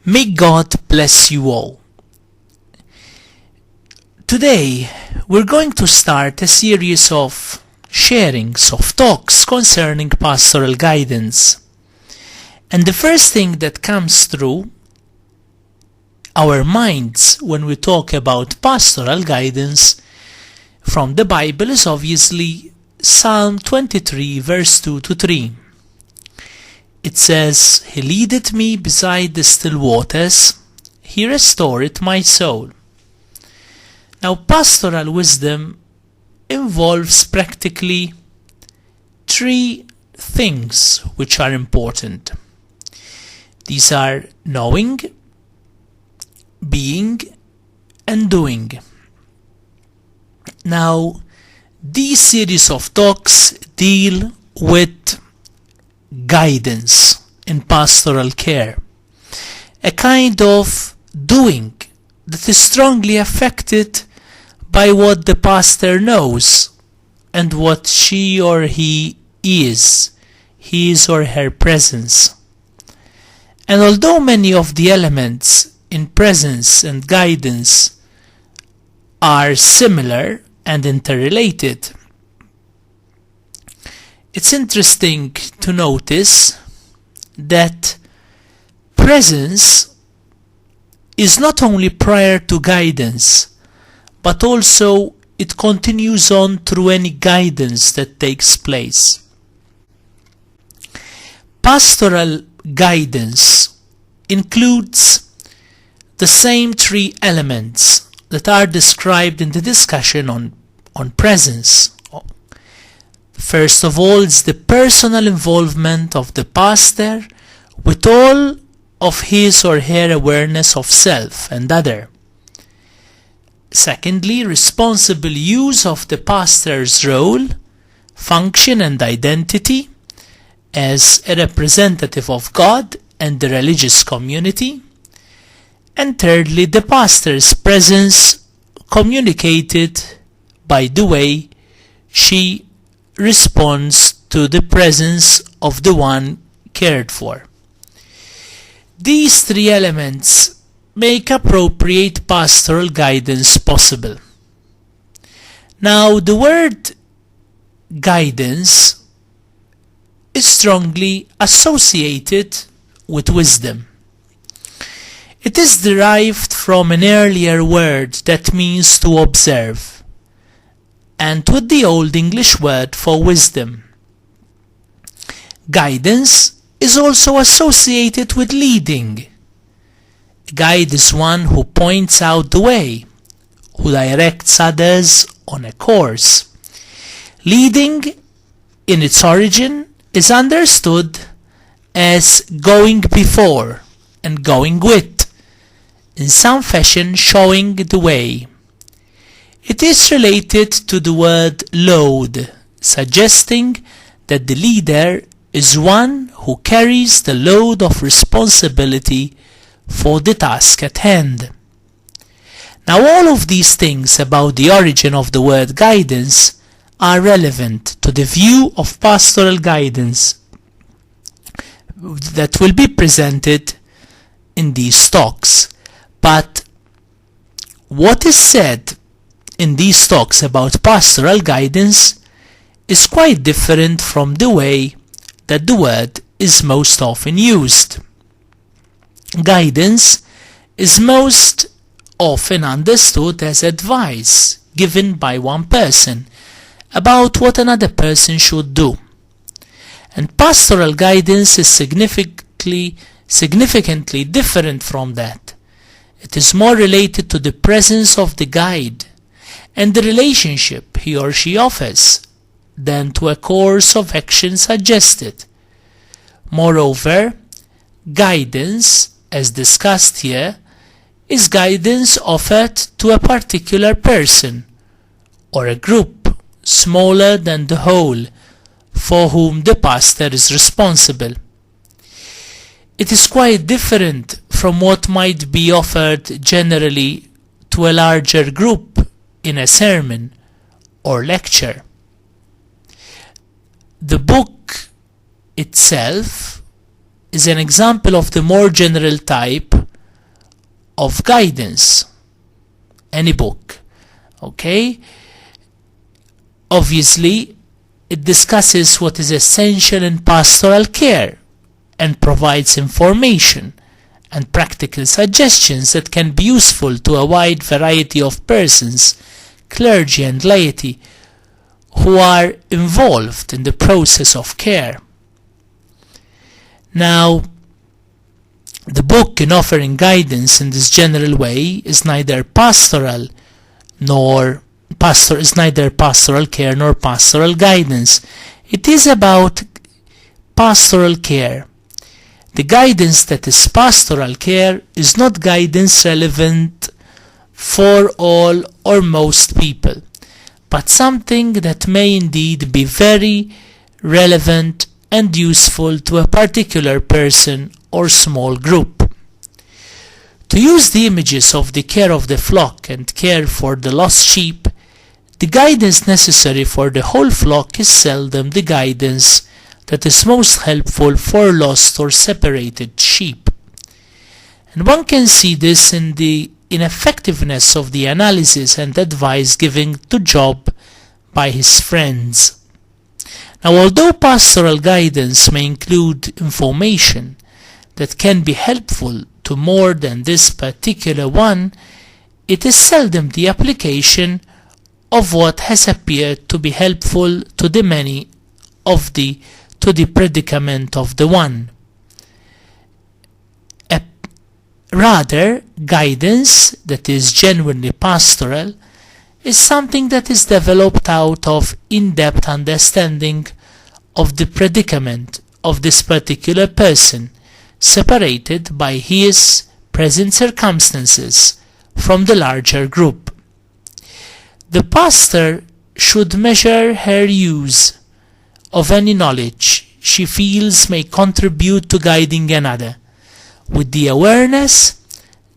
May God bless you all. Today we're going to start a series of sharings, of talks concerning pastoral guidance. And the first thing that comes through our minds when we talk about pastoral guidance from the Bible is obviously Psalm 23 verse 2 to 3. It says, "He leadeth me beside the still waters, He restoreth my soul." Now, pastoral wisdom involves practically three things which are important. These are knowing, being, and doing. Now, these series of talks deal with guidance in pastoral care, a kind of doing that is strongly affected by what the pastor knows and what she or he is, his or her presence. And although many of the elements in presence and guidance are similar and interrelated, it's interesting to notice that presence is not only prior to guidance, but also it continues on through any guidance that takes place. Pastoral guidance includes the same three elements that are described in the discussion on presence. First of all, is the personal involvement of the pastor with all of his or her awareness of self and other. Secondly, responsible use of the pastor's role, function and identity as a representative of God and the religious community. And thirdly, the pastor's presence communicated by the way she responds to the presence of the one cared for. These three elements make appropriate pastoral guidance possible. Now, the word guidance is strongly associated with wisdom. It is derived from an earlier word that means to observe, and with the Old English word for wisdom. Guidance is also associated with leading. A guide is one who points out the way, who directs others on a course. Leading, in its origin, is understood as going before and going with, in some fashion showing the way. It is related to the word load, suggesting that the leader is one who carries the load of responsibility for the task at hand. Now, all of these things about the origin of the word guidance are relevant to the view of pastoral guidance that will be presented in these talks. But what is said in these talks about pastoral guidance is quite different from the way that the word is most often used. Guidance is most often understood as advice given by one person about what another person should do. And pastoral guidance is significantly different from that. It is more related to the presence of the guide and the relationship he or she offers than to a course of action suggested. Moreover, guidance, as discussed here, is guidance offered to a particular person or a group smaller than the whole for whom the pastor is responsible. It is quite different from what might be offered generally to a larger group in a sermon or lecture. The book itself is an example of the more general type of guidance. Any book. Okay? Obviously, it discusses what is essential in pastoral care and provides information and practical suggestions that can be useful to a wide variety of persons, clergy and laity, who are involved in the process of care. Now, the book, in offering guidance in this general way, is neither pastoral care nor pastoral guidance. It is about pastoral care. The guidance that is pastoral care is not guidance relevant for all or most people, but something that may indeed be very relevant and useful to a particular person or small group. To use the images of the care of the flock and care for the lost sheep, the guidance necessary for the whole flock is seldom the guidance that is most helpful for lost or separated sheep. And one can see this in the ineffectiveness of the analysis and advice given to Job by his friends. Now, although pastoral guidance may include information that can be helpful to more than this particular one, it is seldom the application of what has appeared to be helpful to the many to the predicament of the one. Rather, guidance that is genuinely pastoral is something that is developed out of in-depth understanding of the predicament of this particular person, separated by his present circumstances from the larger group. The pastor should measure her use of any knowledge she feels may contribute to guiding another, with the awareness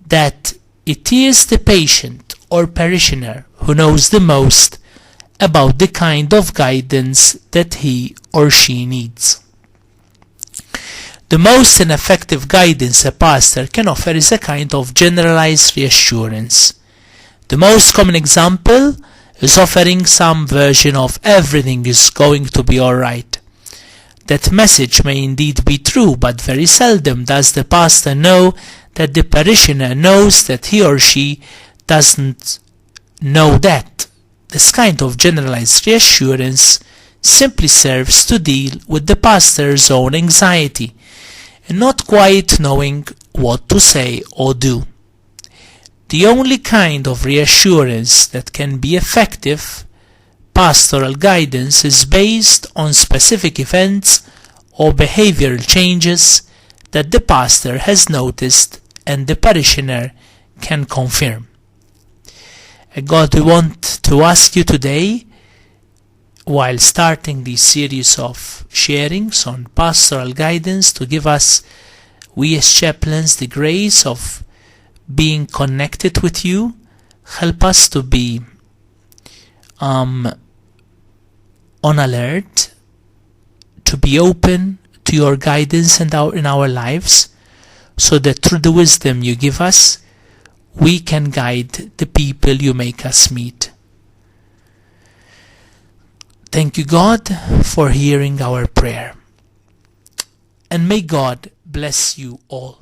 that it is the patient or parishioner who knows the most about the kind of guidance that he or she needs. The most ineffective guidance a pastor can offer is a kind of generalized reassurance. The most common example is offering some version of everything is going to be alright. That message may indeed be true, but very seldom does the pastor know that the parishioner knows that he or she doesn't know that. This kind of generalized reassurance simply serves to deal with the pastor's own anxiety and not quite knowing what to say or do. The only kind of reassurance that can be effective pastoral guidance is based on specific events or behavioral changes that the pastor has noticed and the parishioner can confirm. And God, we want to ask you today, while starting this series of sharings on pastoral guidance, to give us, we as chaplains, the grace of being connected with you. Help us to be on alert, to be open to your guidance in our lives, so that through the wisdom you give us, we can guide the people you make us meet. Thank you, God, for hearing our prayer. And may God bless you all.